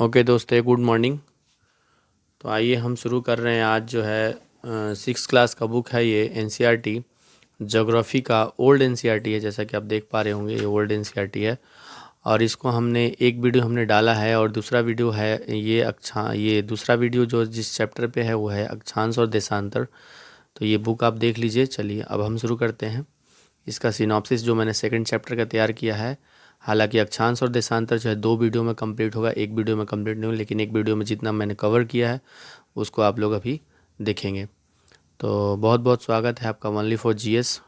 Okay दोस्तों, good morning. तो आइए हम शुरू कर रहे हैं। आज जो है 6 क्लास का बुक है, ये एनसीईआरटी ज्योग्राफी का ओल्ड एनसीईआरटी है। जैसा कि आप देख पा रहे होंगे, ये ओल्ड एनसीईआरटी है और इसको हमने एक वीडियो हमने डाला है और दूसरा वीडियो है ये दूसरा वीडियो जो जिस चैप्टर पे है वो है अक्षांश और देशांतर। तो ये बुक आप देख लीजिए। चलिए अब हम शुरू करते हैं। इसका सिनॉप्सिस जो मैंने सेकंड चैप्टर का तैयार किया है, हालांकि अक्षांश और देशांतर जो है 2 वीडियो में कंप्लीट होगा, एक वीडियो में कंप्लीट नहीं होगा, लेकिन एक वीडियो में जितना मैंने कवर किया है उसको आप लोग अभी देखेंगे। तो बहुत बहुत स्वागत है आपका ओनली फॉर जीएस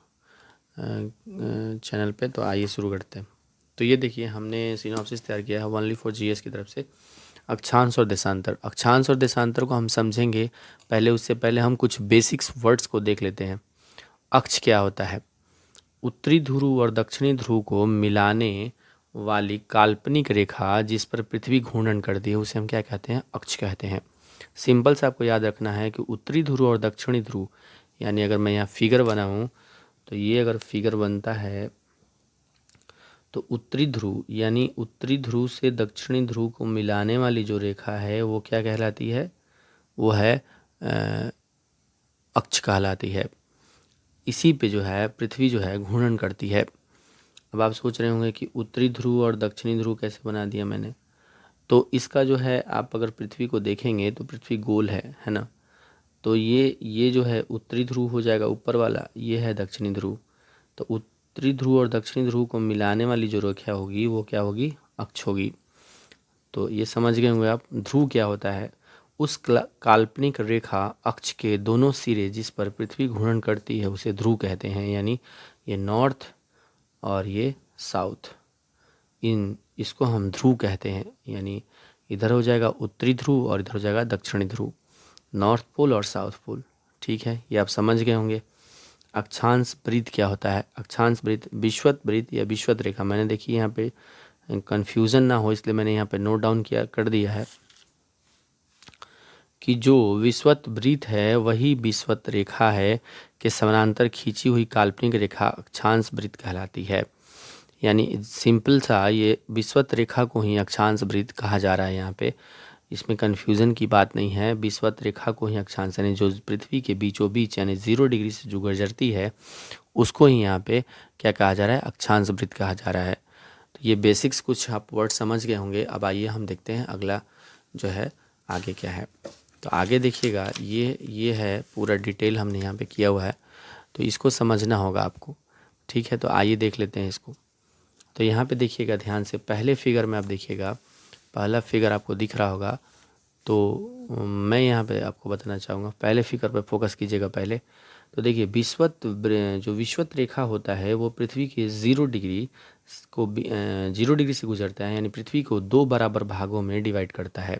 चैनल पे। तो आइए शुरू करते हैं। तो ये देखिए, हमने सिनॉप्सिस तैयार किया है ओनली फॉर जीएस की तरफ से। अक्षांश और देशांतर, अक्षांश और देशांतर को हम समझेंगे पहले, उससे पहले हम कुछ बेसिक्स वर्ड्स को देख लेते हैं। अक्ष क्या होता है? उत्तरी ध्रुव और दक्षिणी ध्रुव को मिलाने वाली काल्पनिक रेखा जिस पर पृथ्वी घूर्णन करती है उसे हम क्या कहते हैं? अक्ष कहते हैं। सिंपल से आपको याद रखना है कि उत्तरी ध्रुव और दक्षिणी ध्रुव, यानी अगर मैं यहाँ फिगर बनाऊँ तो ये अगर फिगर बनता है तो उत्तरी ध्रुव यानी उत्तरी ध्रुव से दक्षिणी ध्रुव को मिलाने वाली जो रेखा है वो क्या कहलाती है? वो है अक्ष कहलाती है। इसी पे जो है पृथ्वी जो है घूर्णन करती है। अब आप सोच रहे होंगे कि उत्तरी ध्रुव और दक्षिणी ध्रुव कैसे बना दिया मैंने। तो इसका जो है, आप अगर पृथ्वी को देखेंगे तो पृथ्वी गोल है ना। तो ये जो है उत्तरी ध्रुव हो जाएगा ऊपर वाला, ये है दक्षिणी ध्रुव। तो उत्तरी ध्रुव और दक्षिणी ध्रुव को मिलाने वाली जो रेखा होगी वो क्या होगी? अक्ष होगी। तो ये समझ गए होंगे आप। ध्रुव क्या होता है? उस काल्पनिक रेखा अक्ष के दोनों सिरे जिस पर पृथ्वी घूर्णन करती है उसे ध्रुव कहते हैं। यानी ये नॉर्थ और ये साउथ, इसको हम ध्रुव कहते हैं। यानी इधर हो जाएगा उत्तरी ध्रुव और इधर हो जाएगा दक्षिणी ध्रुव, नॉर्थ पोल और साउथ पोल। ठीक है, ये आप समझ गए होंगे। अक्षांश वृत्त क्या होता है? अक्षांश वृत्त, विषुवत वृत्त या विषुवत रेखा, मैंने देखी यहाँ पे कन्फ्यूज़न ना हो इसलिए मैंने यहाँ पे नोट डाउन किया कर दिया है कि जो विषुवत वृत्त है वही विषुवत रेखा है के समानांतर खींची हुई काल्पनिक रेखा अक्षांश वृत्त कहलाती है। यानी सिंपल सा, ये विषुवत रेखा को ही अक्षांश वृत्त कहा जा रहा है यहाँ पे। इसमें कन्फ्यूज़न की बात नहीं है। विषुवत रेखा को ही अक्षांश, यानी जो पृथ्वी के बीचों बीच यानी 0 डिग्री से जो गुजरती है उसको ही यहाँ पे क्या कहा जा रहा है? अक्षांश वृत्त कहा जा रहा है। तो ये बेसिक्स कुछ आप वर्ड समझ गए होंगे। अब आइए हम देखते हैं अगला जो है आगे क्या है। तो आगे देखिएगा, ये है पूरा डिटेल हमने यहाँ पे किया हुआ है, तो इसको समझना होगा आपको। ठीक है, तो आइए देख लेते हैं इसको। तो यहाँ पे देखिएगा ध्यान से, पहले फिगर में आप देखिएगा, पहला फिगर आपको दिख रहा होगा। तो मैं यहाँ पे आपको बताना चाहूँगा, पहले फिगर पे फोकस कीजिएगा पहले। तो देखिए, जो विषुवत रेखा होता है वो पृथ्वी के 0 डिग्री को 0 डिग्री से गुजरता है, यानी पृथ्वी को 2 बराबर भागों में डिवाइड करता है।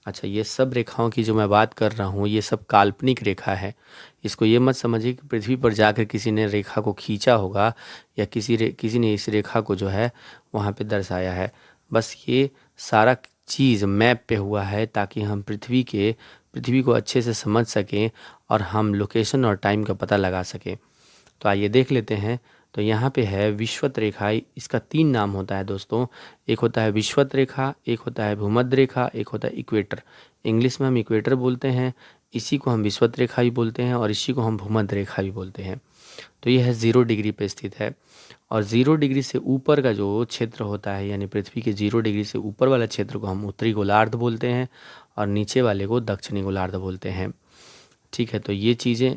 अच्छा, ये सब रेखाओं की जो मैं बात कर रहा हूँ ये सब काल्पनिक रेखा है। इसको ये मत समझिए कि पृथ्वी पर जाकर किसी ने रेखा को खींचा होगा या किसी ने इस रेखा को जो है वहाँ पे दर्शाया है। बस ये सारा चीज़ मैप पे हुआ है ताकि हम पृथ्वी को अच्छे से समझ सकें और हम लोकेशन और टाइम का पता लगा सकें। तो आइए देख लेते हैं। तो यहाँ पे है विषुवत रेखा। इसका 3 नाम होता है दोस्तों। एक होता है विषुवत रेखा, एक होता है भूमध्य रेखा, एक होता है इक्वेटर। इंग्लिश में हम इक्वेटर बोलते हैं, इसी को हम विषुवत रेखा भी बोलते हैं और इसी को हम भूमध्य रेखा भी बोलते हैं। तो यह है 0 डिग्री पे स्थित है। और 0 डिग्री से ऊपर का जो क्षेत्र होता है, यानी पृथ्वी के 0 डिग्री से ऊपर वाला क्षेत्र को हम उत्तरी गोलार्ध बोलते हैं और नीचे वाले को दक्षिणी गोलार्ध बोलते हैं। ठीक है, तो ये चीज़ें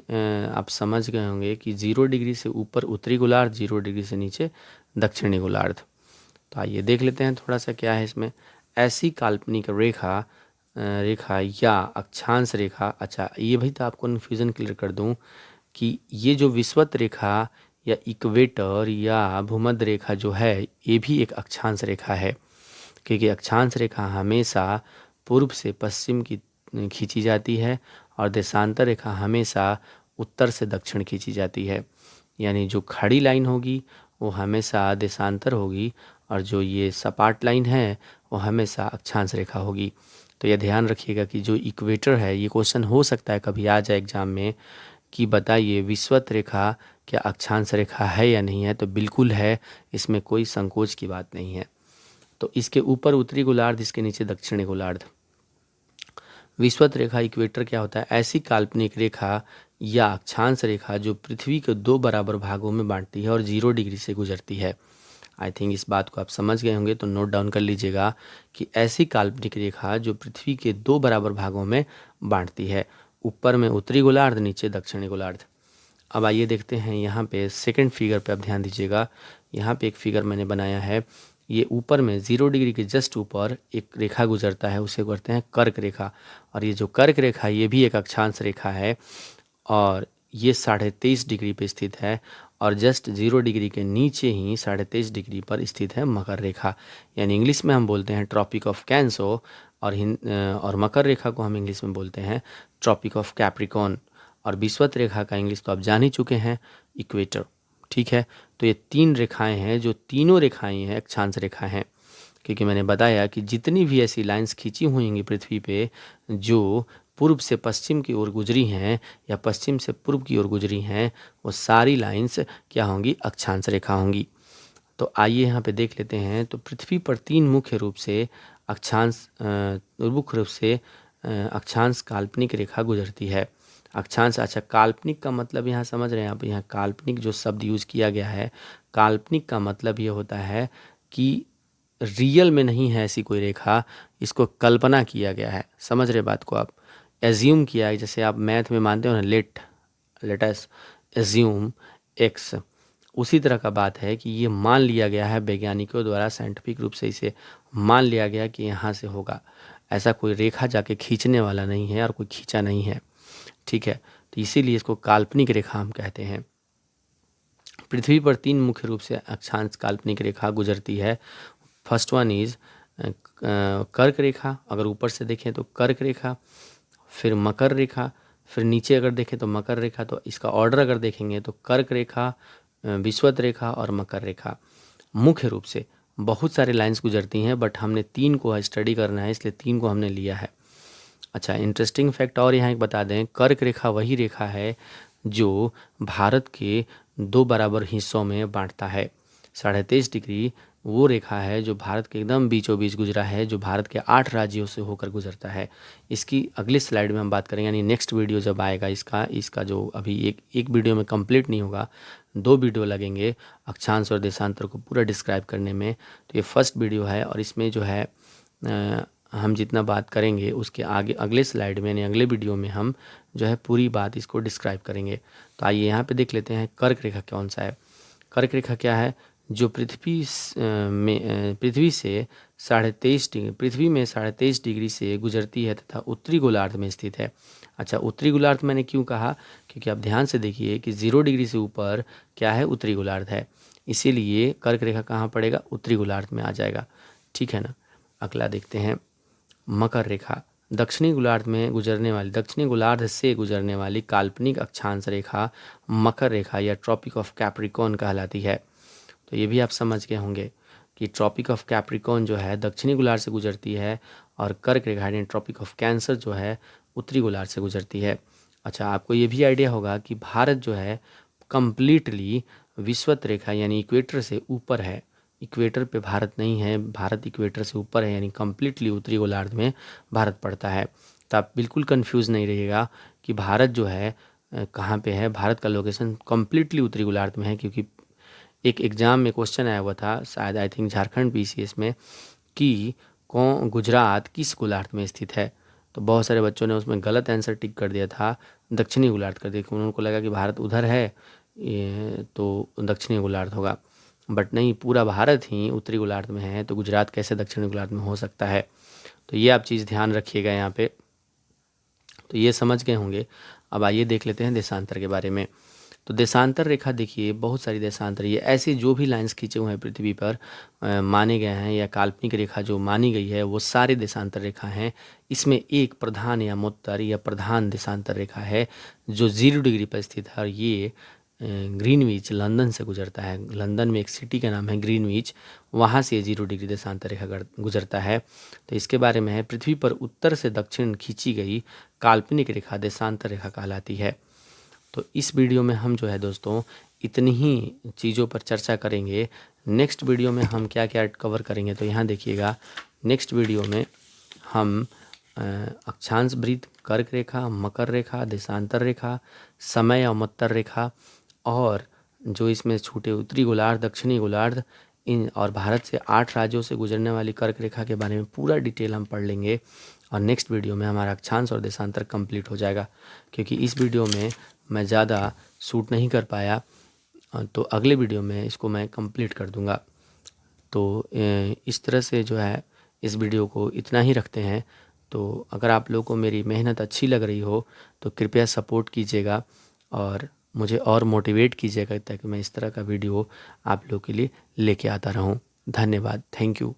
आप समझ गए होंगे कि 0 डिग्री से ऊपर उत्तरी गोलार्ध, 0 डिग्री से नीचे दक्षिणी गोलार्ध। तो आइए देख लेते हैं थोड़ा सा क्या है इसमें। ऐसी काल्पनिक रेखा या अक्षांश रेखा। अच्छा, ये भी तो आपको कन्फ्यूज़न क्लियर कर दूं कि ये जो विषुवत रेखा या इक्वेटर या भूमध्य रेखा जो है ये भी एक अक्षांश रेखा है, क्योंकि अक्षांश रेखा हमेशा पूर्व से पश्चिम की खींची जाती है और देशांतर रेखा हमेशा उत्तर से दक्षिण खींची जाती है। यानी जो खड़ी लाइन होगी वो हमेशा देशांतर होगी और जो ये सपाट लाइन है वो हमेशा अक्षांश रेखा होगी। तो ये ध्यान रखिएगा कि जो इक्वेटर है, ये क्वेश्चन हो सकता है कभी आ जाए एग्जाम में कि बताइए विषुवत रेखा क्या अक्षांश रेखा है या नहीं है। तो बिल्कुल है, इसमें कोई संकोच की बात नहीं है। तो इसके ऊपर उत्तरी गोलार्ध, इसके नीचे दक्षिणी गोलार्ध। विषुवत रेखा इक्वेटर क्या होता है? ऐसी काल्पनिक रेखा या अक्षांश रेखा जो पृथ्वी को दो बराबर भागों में बांटती है और 0 डिग्री से गुजरती है। आई थिंक इस बात को आप समझ गए होंगे, तो नोट डाउन कर लीजिएगा कि ऐसी काल्पनिक रेखा जो पृथ्वी के दो बराबर भागों में बांटती है, ऊपर में उत्तरी गोलार्ध, नीचे दक्षिणी गोलार्ध। अब आइए देखते हैं यहाँ पे सेकंड फिगर पे आप ध्यान दीजिएगा। यहाँ पे एक फिगर मैंने बनाया है, ये ऊपर में 0 डिग्री के जस्ट ऊपर एक रेखा गुजरता है, उसे कहते हैं कर्क रेखा। और ये जो कर्क रेखा ये भी एक अक्षांश रेखा है और ये 23.5 डिग्री पे स्थित है और जस्ट 0 डिग्री के नीचे ही 23.5 डिग्री पर स्थित है मकर रेखा, यानी इंग्लिश में हम बोलते हैं ट्रॉपिक ऑफ कैंसर, और मकर रेखा को हम इंग्लिश में बोलते हैं ट्रॉपिक ऑफ कैप्रिकॉन। और विषुवत रेखा का इंग्लिश तो आप जान ही चुके हैं, इक्वेटर। ठीक है, तो ये 3 रेखाएं हैं, जो तीनों रेखाएं हैं अक्षांश रेखा हैं, क्योंकि मैंने बताया कि जितनी भी ऐसी लाइंस खींची हुई होंगी पृथ्वी पे जो पूर्व से पश्चिम की ओर गुजरी हैं या पश्चिम से पूर्व की ओर गुजरी हैं, वो सारी लाइंस क्या होंगी? अक्षांश रेखा होंगी। तो आइए यहाँ पे देख लेते हैं। तो पृथ्वी पर 3 मुख्य रूप से अक्षांश काल्पनिक रेखा गुजरती है। अक्षांश, अच्छा काल्पनिक का मतलब यहाँ समझ रहे हैं आप? यहाँ काल्पनिक जो शब्द यूज़ किया गया है, काल्पनिक का मतलब ये होता है कि रियल में नहीं है ऐसी कोई रेखा, इसको कल्पना किया गया है। समझ रहे बात को आप? एज्यूम किया है, जैसे आप मैथ में मानते हो ना, लेट अस एज्यूम एक्स, उसी तरह का बात है कि ये मान लिया गया है वैज्ञानिकों द्वारा, साइंटिफिक रूप से इसे मान लिया गया कि यहाँ से होगा। ऐसा कोई रेखा जाके खींचने वाला नहीं है और कोई खींचा नहीं है। ठीक है, तो इसीलिए इसको काल्पनिक रेखा हम कहते हैं। पृथ्वी पर 3 मुख्य रूप से अक्षांश काल्पनिक रेखा गुजरती है। फर्स्ट वन इज कर्क रेखा, अगर ऊपर से देखें तो कर्क रेखा, फिर मकर रेखा, फिर नीचे अगर देखें तो मकर रेखा। तो इसका ऑर्डर अगर देखेंगे तो कर्क रेखा, विषुवत रेखा और मकर रेखा। मुख्य रूप से बहुत सारे लाइंस गुजरती हैं, बट हमने 3 को स्टडी करना है, इसलिए 3 को हमने लिया है। अच्छा, इंटरेस्टिंग फैक्ट और यहाँ एक बता दें, कर्क रेखा वही रेखा है जो भारत के 2 बराबर हिस्सों में बांटता है। 23.5 डिग्री वो रेखा है जो भारत के एकदम बीचों बीच गुजरा है, जो भारत के 8 राज्यों से होकर गुजरता है। इसकी अगली स्लाइड में हम बात करेंगे, यानी नेक्स्ट वीडियो जब आएगा इसका जो अभी एक वीडियो में कंप्लीट नहीं होगा, 2 वीडियो लगेंगे अक्षांश और देशांतर को पूरा डिस्क्राइब करने में। तो ये फर्स्ट वीडियो है और इसमें जो है हम जितना बात करेंगे उसके आगे अगले स्लाइड में, यानी अगले वीडियो में हम जो है पूरी बात इसको डिस्क्राइब करेंगे। तो आइए यहाँ पे देख लेते हैं कर्क रेखा कौन सा है। कर्क रेखा क्या है? जो पृथ्वी से 23.5 डिग्री से गुजरती है तथा उत्तरी गोलार्ध में स्थित है। अच्छा, उत्तरी गोलार्ध मैंने क्यों कहा? क्योंकि आप ध्यान से देखिए कि 0 डिग्री से ऊपर क्या है? उत्तरी गोलार्ध है, इसीलिए कर्क रेखा कहाँ पड़ेगा? उत्तरी गोलार्ध में आ जाएगा। ठीक है ना। अगला देखते हैं मकर रेखा। दक्षिणी गोलार्ध से गुजरने वाली काल्पनिक अक्षांश रेखा मकर रेखा या ट्रॉपिक ऑफ कैप्रिकॉन कहलाती है। तो ये भी आप समझ गए होंगे कि ट्रॉपिक ऑफ कैप्रिकॉन जो है दक्षिणी गोलार्ध से गुजरती है और कर्क रेखा यानी ट्रॉपिक ऑफ कैंसर जो है उत्तरी गोलार्ध से गुजरती है। अच्छा, आपको ये भी आइडिया होगा कि भारत जो है कंप्लीटली विषुवत रेखा यानी इक्वेटर से ऊपर है। इक्वेटर पे भारत नहीं है, भारत इक्वेटर से ऊपर है, यानी कम्प्लीटली उत्तरी गोलार्ध में भारत पड़ता है। तो आप बिल्कुल कंफ्यूज नहीं रहिएगा कि भारत जो है कहाँ पे है। भारत का लोकेशन कम्प्लीटली उत्तरी गोलार्ध में है, क्योंकि एक एग्ज़ाम में क्वेश्चन आया हुआ था शायद, आई थिंक झारखंड पीसीएस में, कि गुजरात किस गोलार्ध में स्थित है। तो बहुत सारे बच्चों ने उसमें गलत आंसर टिक कर दिया था, दक्षिणी गोलार्ध कर दिया। उनको लगा कि भारत उधर है तो दक्षिणी गोलार्ध होगा, बट नहीं, पूरा भारत ही उत्तरी गोलार्ध में है, तो गुजरात कैसे दक्षिणी गोलार्ध में हो सकता है। तो ये आप चीज़ ध्यान रखिएगा यहाँ पे। तो ये समझ गए होंगे। अब आइए देख लेते हैं देशांतर के बारे में। तो देशांतर रेखा देखिए, बहुत सारी देशांतर, ये ऐसे जो भी लाइंस खींचे हुए हैं पृथ्वी पर माने गए हैं या काल्पनिक रेखा जो मानी गई है वो सारे देशांतर रेखा हैं। इसमें एक प्रधान या मुत्तर या प्रधान देशांतर रेखा है जो 0 डिग्री पर स्थित है और ये ग्रीनविच लंदन से गुजरता है। लंदन में एक सिटी का नाम है ग्रीनविच, वहाँ से 0 डिग्री देशांतर रेखा गुजरता है। तो इसके बारे में है, पृथ्वी पर उत्तर से दक्षिण खींची गई काल्पनिक रेखा देशांतर रेखा कहलाती है। तो इस वीडियो में हम जो है दोस्तों इतनी ही चीज़ों पर चर्चा करेंगे नेक्स्ट वीडियो में हम क्या क्या कवर करेंगे, तो यहाँ देखिएगा नेक्स्ट वीडियो में हम अक्षांश वृत्त, कर्क रेखा, मकर रेखा, देशांतर रेखा, समय अवमत्तर रेखा और जो इसमें छूटे उत्तरी गोलार्ध, दक्षिणी गोलार्ध, इन और भारत से 8 राज्यों से गुजरने वाली कर्क रेखा के बारे में पूरा डिटेल हम पढ़ लेंगे। और नेक्स्ट वीडियो में हमारा अक्षांश और देशांतर कंप्लीट हो जाएगा, क्योंकि इस वीडियो में मैं ज़्यादा शूट नहीं कर पाया, तो अगले वीडियो में इसको मैं कंप्लीट कर दूंगा। तो इस तरह से जो है इस वीडियो को इतना ही रखते हैं। तो अगर आप लोगों को मेरी मेहनत अच्छी लग रही हो तो कृपया सपोर्ट कीजिएगा और मुझे और मोटिवेट कीजिएगा, ताकि मैं इस तरह का वीडियो आप लोगों के लिए लेके आता रहूं। धन्यवाद, थैंक यू।